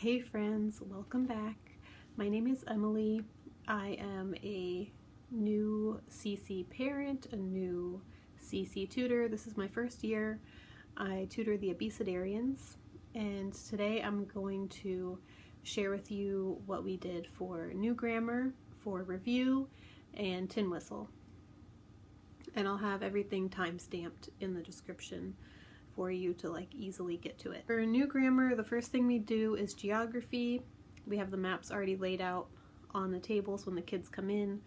Hey friends, welcome back. My name is Emily. I am a new CC parent, a new CC tutor. This is my first year. I tutor the Abecedarians, and today I'm going to share with you what we did for new grammar, for review, and tin whistle. And I'll have everything time-stamped in the description for you to easily get to it. For new grammar, the first thing we do is geography. We have the maps already laid out on the tables when the kids come in.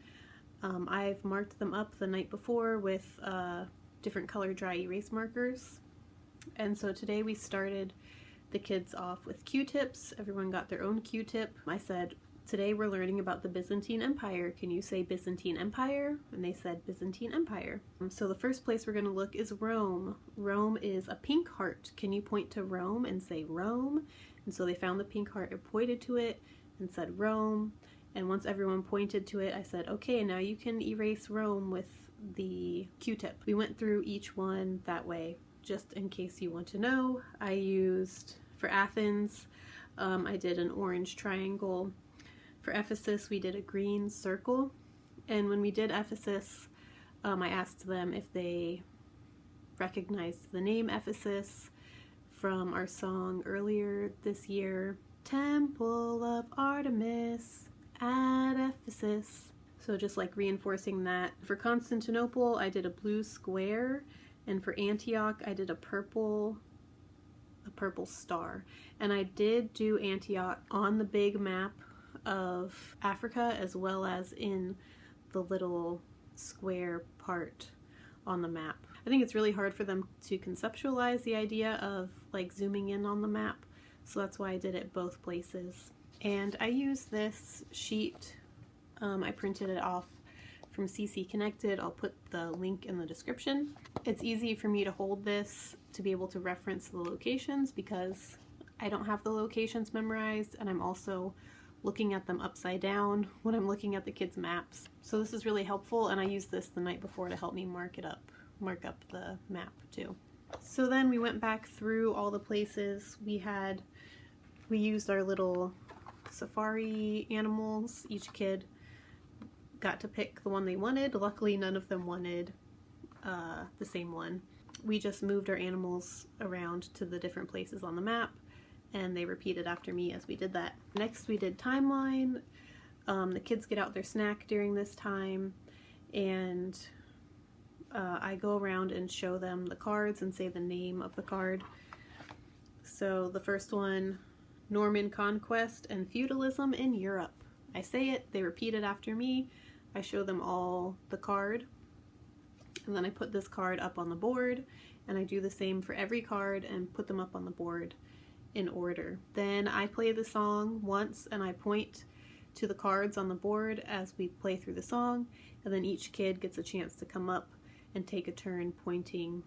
I've marked them up the night before with different color dry erase markers. And so today we started the kids off with Q-tips. Everyone got their own Q-tip. I said, today we're learning about the Byzantine Empire. Can you say Byzantine Empire? And they said Byzantine Empire. So the first place we're going to look is Rome. Rome is a pink heart. Can you point to Rome and say Rome? And so they found the pink heart and pointed to it and said Rome. And once everyone pointed to it, I said, okay, now you can erase Rome with the Q-tip. We went through each one that way, just in case you want to know. I used, for Athens, I did an orange triangle. For Ephesus, we did a green circle, and when we did Ephesus, I asked them if they recognized the name Ephesus from our song earlier this year, Temple of Artemis at Ephesus. So just reinforcing that. For Constantinople, I did a blue square, and for Antioch, I did a purple star. And I did do Antioch on the big map of Africa as well as in the little square part on the map. I think it's really hard for them to conceptualize the idea of zooming in on the map, so that's why I did it both places. And I used this sheet. I printed it off from CC Connected. I'll put the link in the description. It's easy for me to hold this to be able to reference the locations because I don't have the locations memorized, and I'm also looking at them upside down when I'm looking at the kids' maps. So this is really helpful, and I used this the night before to help me mark up the map too. So then we went back through all the places we used our little safari animals. Each kid got to pick the one they wanted. Luckily, none of them wanted the same one. We just moved our animals around to the different places on the map, and they repeated after me as we did that. Next we did timeline. The kids get out their snack during this time, and I go around and show them the cards and say the name of the card. So the first one, Norman Conquest and Feudalism in Europe. I say it, they repeat it after me, I show them all the card, and then I put this card up on the board, and I do the same for every card and put them up on the board in order. Then I play the song once and I point to the cards on the board as we play through the song, and then each kid gets a chance to come up and take a turn pointing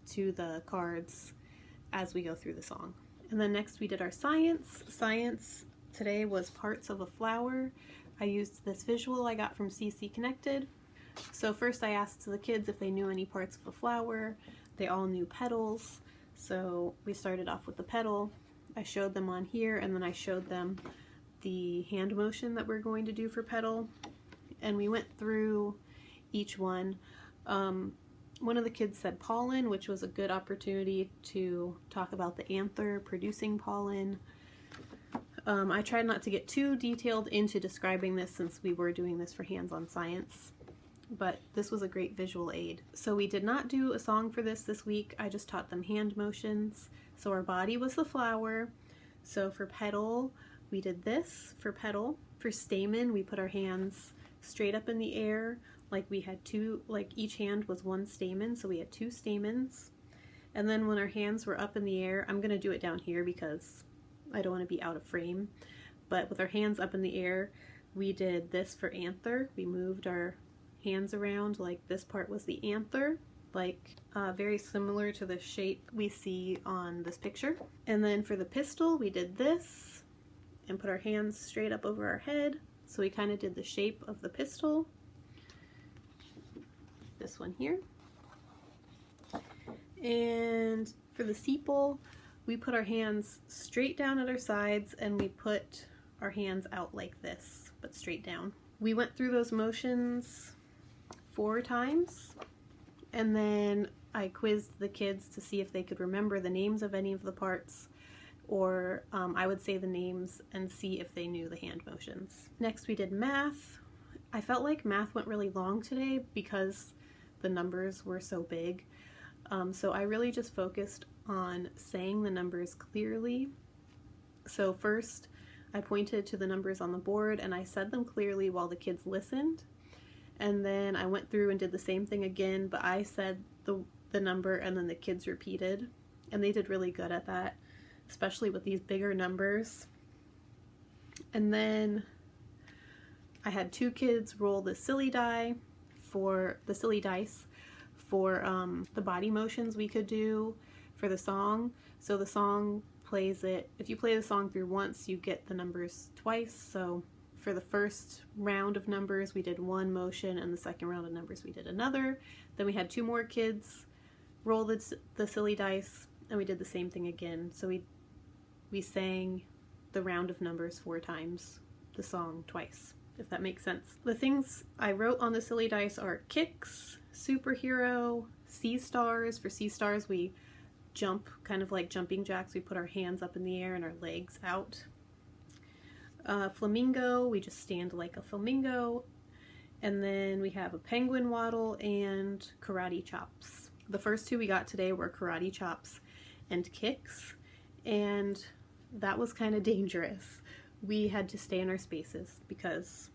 to the cards as we go through the song. And then next we did our science. Science today was parts of a flower. I used this visual I got from CC Connected. So first I asked the kids if they knew any parts of a flower. They all knew petals. So we started off with the petal. I showed them on here, and then I showed them the hand motion that we're going to do for petal. And we went through each one. One of the kids said pollen, which was a good opportunity to talk about the anther producing pollen. I tried not to get too detailed into describing this since we were doing this for hands-on science, but this was a great visual aid. So we did not do a song for this week. I just taught them hand motions. So our body was the flower. So for petal, we did this for petal. For stamen, we put our hands straight up in the air, we had two, each hand was one stamen, so we had two stamens. And then when our hands were up in the air, I'm gonna do it down here because I don't want to be out of frame, but with our hands up in the air, we did this for anther. We moved our hands around, this part was the anther, very similar to the shape we see on this picture. And then for the pistil, we did this and put our hands straight up over our head, so we kind of did the shape of the pistil. This one here. And for the sepal, we put our hands straight down at our sides and we put our hands out like this, but straight down. We went through those motions 4 times, and then I quizzed the kids to see if they could remember the names of any of the parts, or I would say the names and see if they knew the hand motions. Next we did math. I felt like math went really long today because the numbers were so big. So I really just focused on saying the numbers clearly. So first I pointed to the numbers on the board and I said them clearly while the kids listened. And then I went through and did the same thing again, but I said the number and then the kids repeated. And they did really good at that, especially with these bigger numbers. And then I had 2 kids roll the silly dice for the body motions we could do for the song. So the song plays it, if you play the song through once, you get the numbers twice. So for the first round of numbers, we did 1 motion, and the second round of numbers, we did another. Then we had 2 more kids roll the silly dice, and we did the same thing again. So we sang the round of numbers 4 times, the song twice, if that makes sense. The things I wrote on the silly dice are kicks, superhero, sea stars. For sea stars, we jump, kind of like jumping jacks. We put our hands up in the air and our legs out. Flamingo, we just stand like a flamingo. And then we have a penguin waddle and karate chops. The first 2 we got today were karate chops and kicks, and that was kind of dangerous. We had to stay in our spaces because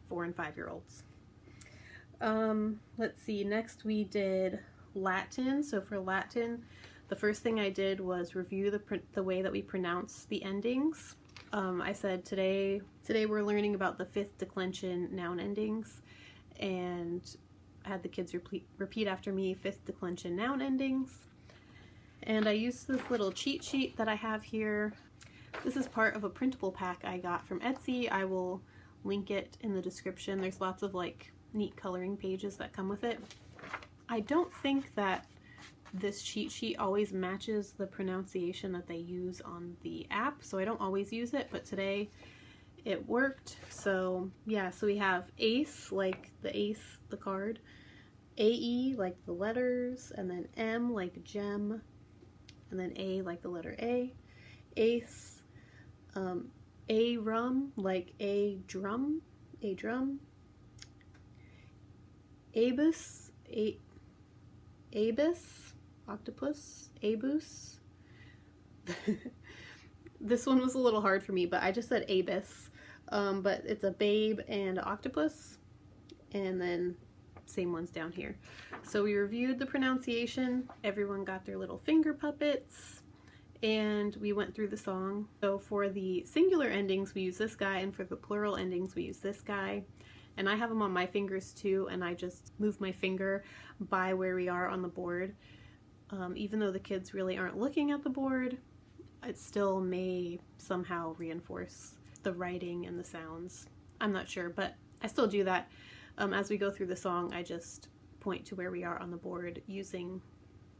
4 and 5-year-olds. Let's see, next we did Latin. So for Latin, the first thing I did was review the way that we pronounce the endings. I said today we're learning about the 5th declension noun endings, and I had the kids repeat after me 5th declension noun endings. And I used this little cheat sheet that I have here. This is part of a printable pack I got from Etsy. I will link it in the description. There's lots of like neat coloring pages that come with it. I don't think that this cheat sheet always matches the pronunciation that they use on the app, so I don't always use it, but today it worked. So yeah, so we have ace, like the ace, the card, AE, like the letters, and then M, like gem, and then A, like the letter A, ace, a rum, like a drum, abus, abus, octopus, abus. This one was a little hard for me, but I just said abus. But it's a babe and an octopus, and then same ones down here. So we reviewed the pronunciation, everyone got their little finger puppets, and we went through the song. So for the singular endings we use this guy, and for the plural endings we use this guy. And I have them on my fingers too, and I just move my finger by where we are on the board. Even though the kids really aren't looking at the board, it still may somehow reinforce the writing and the sounds. I'm not sure, but I still do that. As we go through the song, I just point to where we are on the board using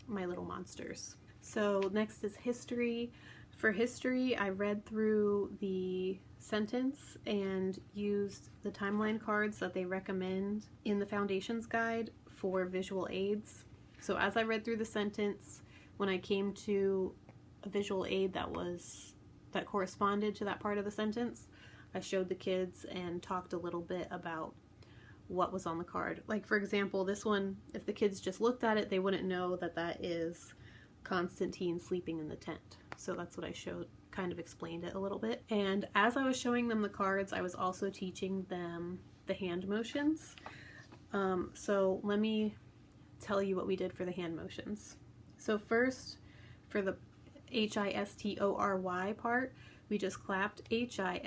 my little monsters. So next is history. For history, I read through the sentence and used the timeline cards that they recommend in the Foundations Guide for visual aids. So as I read through the sentence, when I came to a visual aid that corresponded to that part of the sentence, I showed the kids and talked a little bit about what was on the card. Like for example, this one, if the kids just looked at it, they wouldn't know that that is Constantine sleeping in the tent. So that's what I showed, kind of explained it a little bit. And as I was showing them the cards, I was also teaching them the hand motions. So let me tell you what we did for the hand motions. So first, for the H-I-S-T-O-R-Y part, we just clapped H-I-S-T-O-R-Y.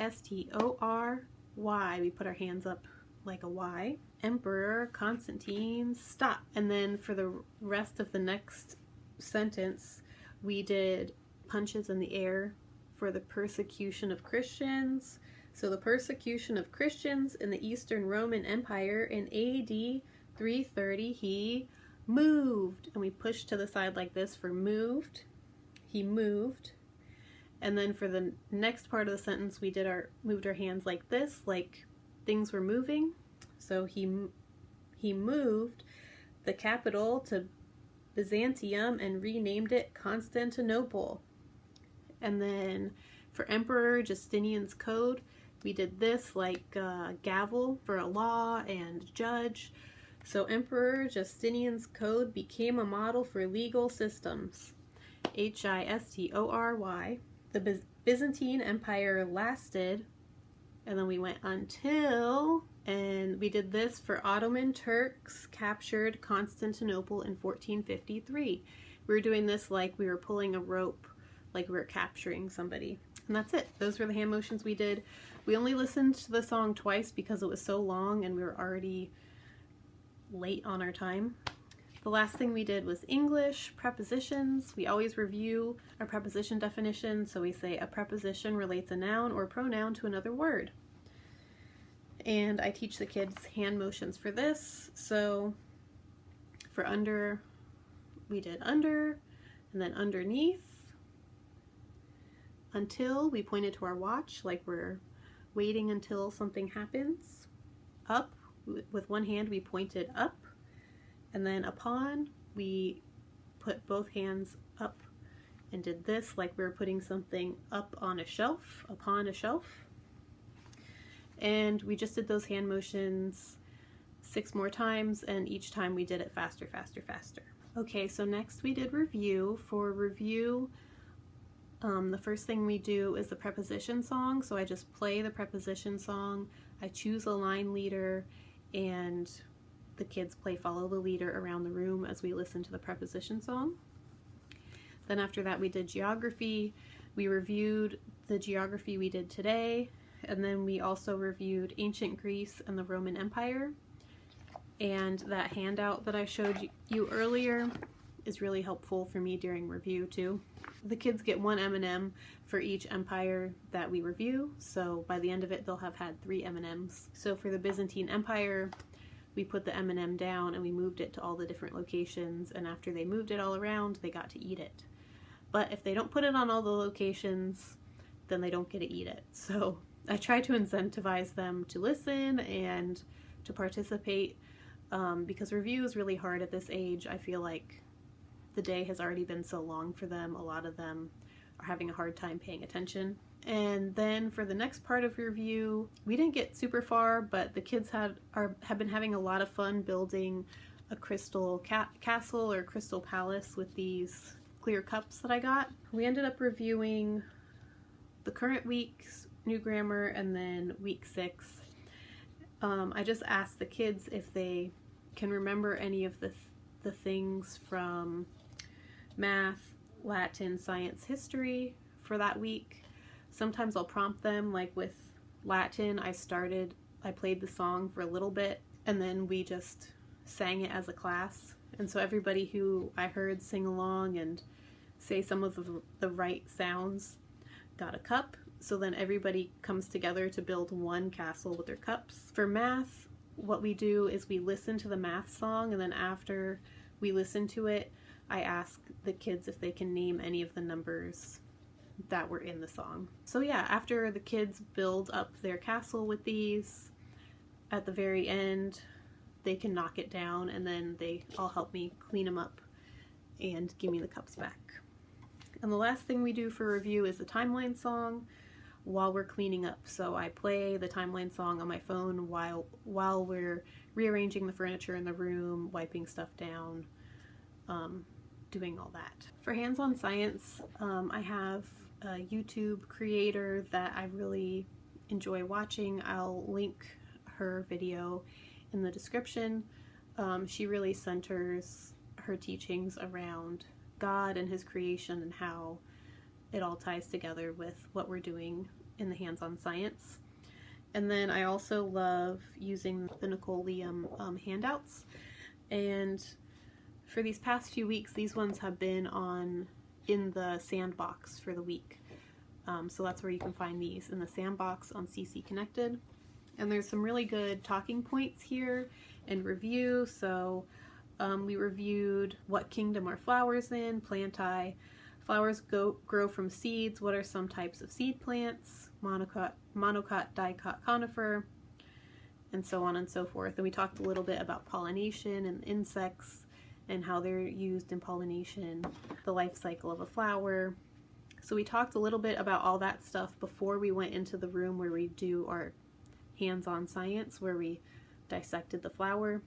We put our hands up like a Y. Emperor Constantine, stop. And then for the rest of the next sentence, we did punches in the air for the persecution of Christians. So the persecution of Christians in the Eastern Roman Empire in AD 330, he moved. And we pushed to the side like this for moved. he moved. And then for the next part of the sentence, we moved our hands like this, like things were moving. So he moved the capital to Byzantium and renamed it Constantinople. And then for Emperor Justinian's code, we did this like gavel for a law and judge. So Emperor Justinian's code became a model for legal systems. History. The Byzantine Empire lasted, and then we went until, and we did this for Ottoman Turks captured Constantinople in 1453. We were doing this like we were pulling a rope, like we were capturing somebody. And that's it. Those were the hand motions we did. We only listened to the song twice because it was so long and we were already late on our time. The last thing we did was English, prepositions. We always review our preposition definition. So we say a preposition relates a noun or pronoun to another word. And I teach the kids hand motions for this. So for under, we did under, and then underneath. Until, we pointed to our watch like we're waiting until something happens. Up, with one hand we pointed up. And then upon, we put both hands up and did this like we were putting something up on a shelf, upon a shelf. And we just did those hand motions 6 more times, and each time we did it faster, faster, faster. Okay, so next we did review. For review, the first thing we do is the preposition song. So I just play the preposition song, I choose a line leader, and the kids play follow the leader around the room as we listen to the preposition song. Then after that we did geography. We reviewed the geography we did today, and then we also reviewed ancient Greece and the Roman Empire. And that handout that I showed you earlier is really helpful for me during review too. The kids get 1 M&M for each empire that we review, so by the end of it they'll have had 3 M&Ms. So for the Byzantine Empire, we put the M&M down and we moved it to all the different locations, and after they moved it all around, they got to eat it. But if they don't put it on all the locations, then they don't get to eat it. So I try to incentivize them to listen and to participate, because review is really hard at this age. I feel like the day has already been so long for them. A lot of them are having a hard time paying attention. And then for the next part of review, we didn't get super far, but the kids have been having a lot of fun building a crystal castle or crystal palace with these clear cups that I got. We ended up reviewing the current week's new grammar and then week 6. I just asked the kids if they can remember any of the things from math, Latin, science, history for that week. Sometimes I'll prompt them, like with Latin, I played the song for a little bit and then we just sang it as a class. And so everybody who I heard sing along and say some of the right sounds got a cup. So then everybody comes together to build one castle with their cups. For math, what we do is we listen to the math song, and then after we listen to it, I ask the kids if they can name any of the numbers that were in the song. So yeah, after the kids build up their castle with these, at the very end, they can knock it down, and then they all help me clean them up and give me the cups back. And the last thing we do for review is the timeline song while we're cleaning up. So I play the timeline song on my phone while we're rearranging the furniture in the room, wiping stuff down, doing all that. For hands-on science, I have a YouTube creator that I really enjoy watching. I'll link her video in the description. She really centers her teachings around God and his creation and how it all ties together with what we're doing in the hands-on science. And then I also love using the Nicoleum handouts. And for these past few weeks, these ones have been in the sandbox for the week. So that's where you can find these, in the sandbox on CC Connected. And there's some really good talking points here and review. So we reviewed what kingdom are flowers in, plantae, Flowers grow from seeds. What are some types of seed plants? Monocot, dicot, conifer, and so on and so forth. And we talked a little bit about pollination and insects and how they're used in pollination, the life cycle of a flower. So we talked a little bit about all that stuff before we went into the room where we do our hands-on science, where we dissected the flower.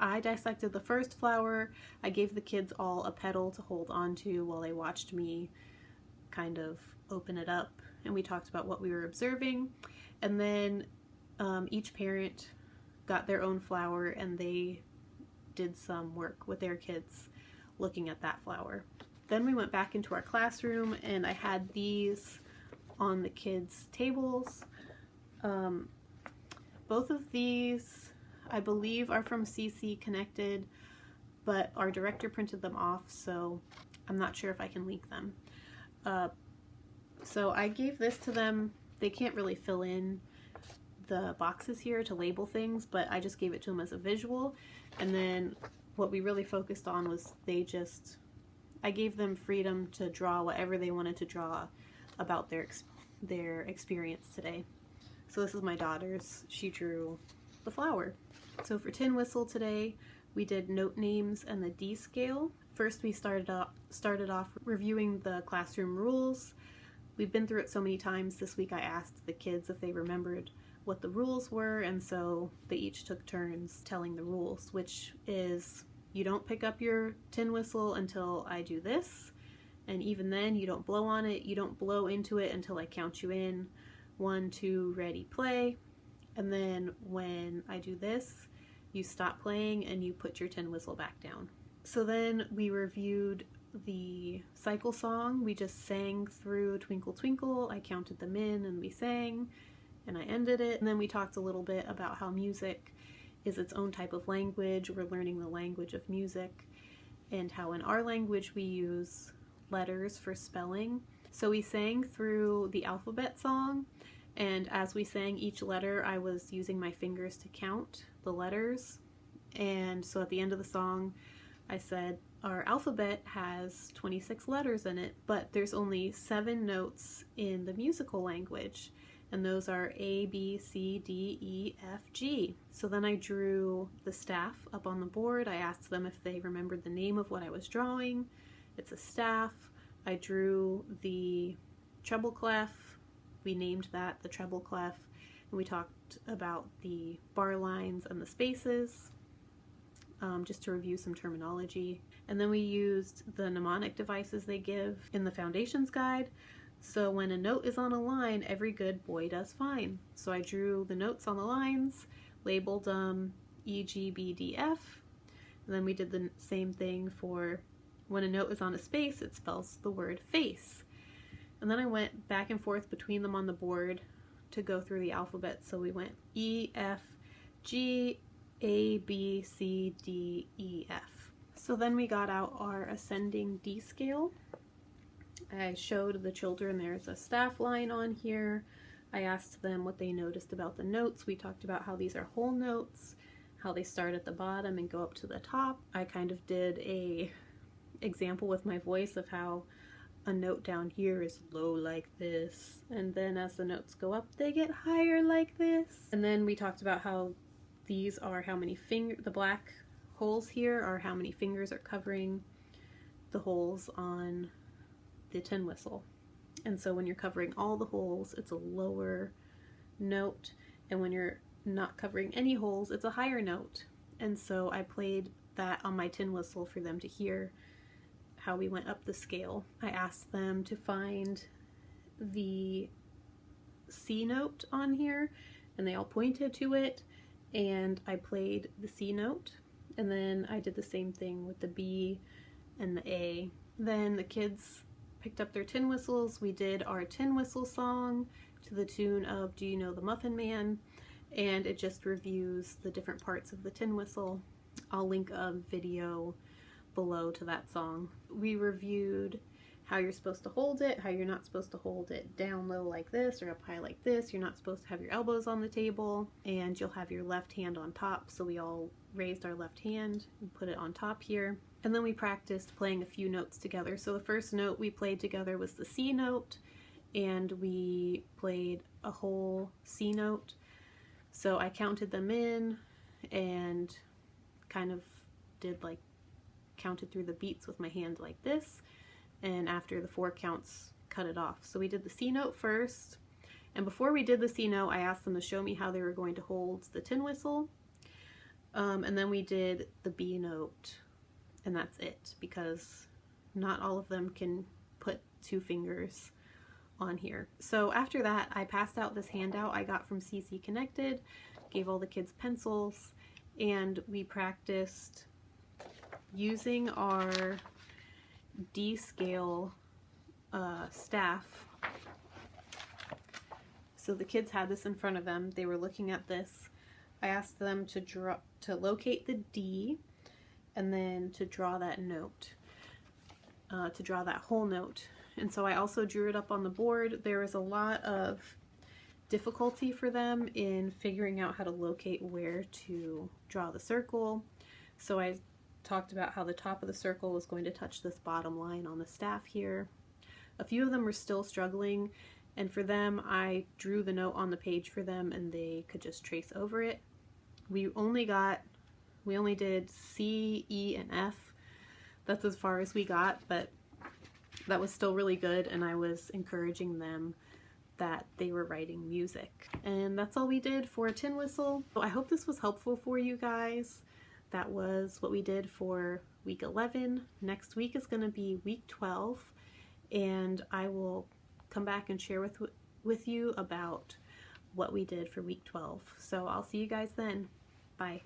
I dissected the first flower. I gave the kids all a petal to hold onto while they watched me kind of open it up, and we talked about what we were observing. And then each parent got their own flower and they did some work with their kids looking at that flower. Then we went back into our classroom and I had these on the kids' tables. Both of these I believe are from CC Connected, but our director printed them off, so I'm not sure if I can link them. So I gave this to them. They can't really fill in the boxes here to label things, but I just gave it to them as a visual. And then what we really focused on was I gave them freedom to draw whatever they wanted to draw about their experience today. So this is my daughter's. She drew the flower. So for Tin Whistle today, we did note names and the D scale. First we started off reviewing the classroom rules. We've been through it so many times. This week I asked the kids if they remembered what the rules were, and so they each took turns telling the rules, which is you don't pick up your tin whistle until I do this, and even then you don't blow on it, you don't blow into it until I count you in. 1, 2, ready, play. And then when I do this, you stop playing and you put your tin whistle back down. So then we reviewed the cycle song. We just sang through Twinkle Twinkle. I counted them in and we sang and I ended it. And then we talked a little bit about how music is its own type of language. We're learning the language of music and how in our language we use letters for spelling. So we sang through the alphabet song, and as we sang each letter, I was using my fingers to count the letters. And so at the end of the song, I said, our alphabet has 26 letters in it, but there's only 7 notes in the musical language, and those are A, B, C, D, E, F, G. So then I drew the staff up on the board. I asked them if they remembered the name of what I was drawing. It's a staff. I drew the treble clef. We named that the treble clef, and we talked about the bar lines and the spaces, just to review some terminology. And then we used the mnemonic devices they give in the Foundations Guide. So when a note is on a line, every good boy does fine. So I drew the notes on the lines, labeled E, G, B, D, F, and then we did the same thing for when a note is on a space, it spells the word face. And then I went back and forth between them on the board to go through the alphabet. So we went E, F, G, A, B, C, D, E, F. So then we got out our ascending D scale. I showed the children there's a staff line on here. I asked them what they noticed about the notes. We talked about how these are whole notes, how they start at the bottom and go up to the top. I kind of did a example with my voice of how a note down here is low like this, and then as the notes go up they get higher like this. And then we talked about how these are how many the black holes here are how many fingers are covering the holes on the tin whistle. And so when you're covering all the holes, it's a lower note, and when you're not covering any holes, it's a higher note. And so I played that on my tin whistle for them to hear how we went up the scale. I asked them to find the C note on here, and they all pointed to it, and I played the C note, and then I did the same thing with the B and the A. Then the kids picked up their tin whistles. We did our tin whistle song to the tune of Do You Know the Muffin Man, and it just reviews the different parts of the tin whistle. I'll link a video below to that song. We reviewed how you're supposed to hold it, how you're not supposed to hold it down low like this or up high like this. You're not supposed to have your elbows on the table, and you'll have your left hand on top. So we all raised our left hand and put it on top here. And then we practiced playing a few notes together. So the first note we played together was the C note, and we played a whole C note. So I counted them in and kind of did like counted through the beats with my hand like this, and after the 4 counts cut it off. So we did the C note first, and before we did the C note I asked them to show me how they were going to hold the tin whistle, and then we did the B note, and that's it, because not all of them can put 2 fingers on here. So after that I passed out this handout I got from CC Connected, gave all the kids pencils, and we practiced using our D-scale staff. So the kids had this in front of them. They were looking at this. I asked them to locate the D and then to draw that note, to draw that whole note. And so I also drew it up on the board. There was a lot of difficulty for them in figuring out how to locate where to draw the circle. So I talked about how the top of the circle was going to touch this bottom line on the staff here. A few of them were still struggling, and for them I drew the note on the page for them and they could just trace over it. We only did C, E, and F. That's as far as we got, but that was still really good, and I was encouraging them that they were writing music. And that's all we did for a tin whistle. So I hope this was helpful for you guys. That was what we did for week 11. Next week is going to be week 12, and I will come back and share with you about what we did for week 12. So I'll see you guys then. Bye.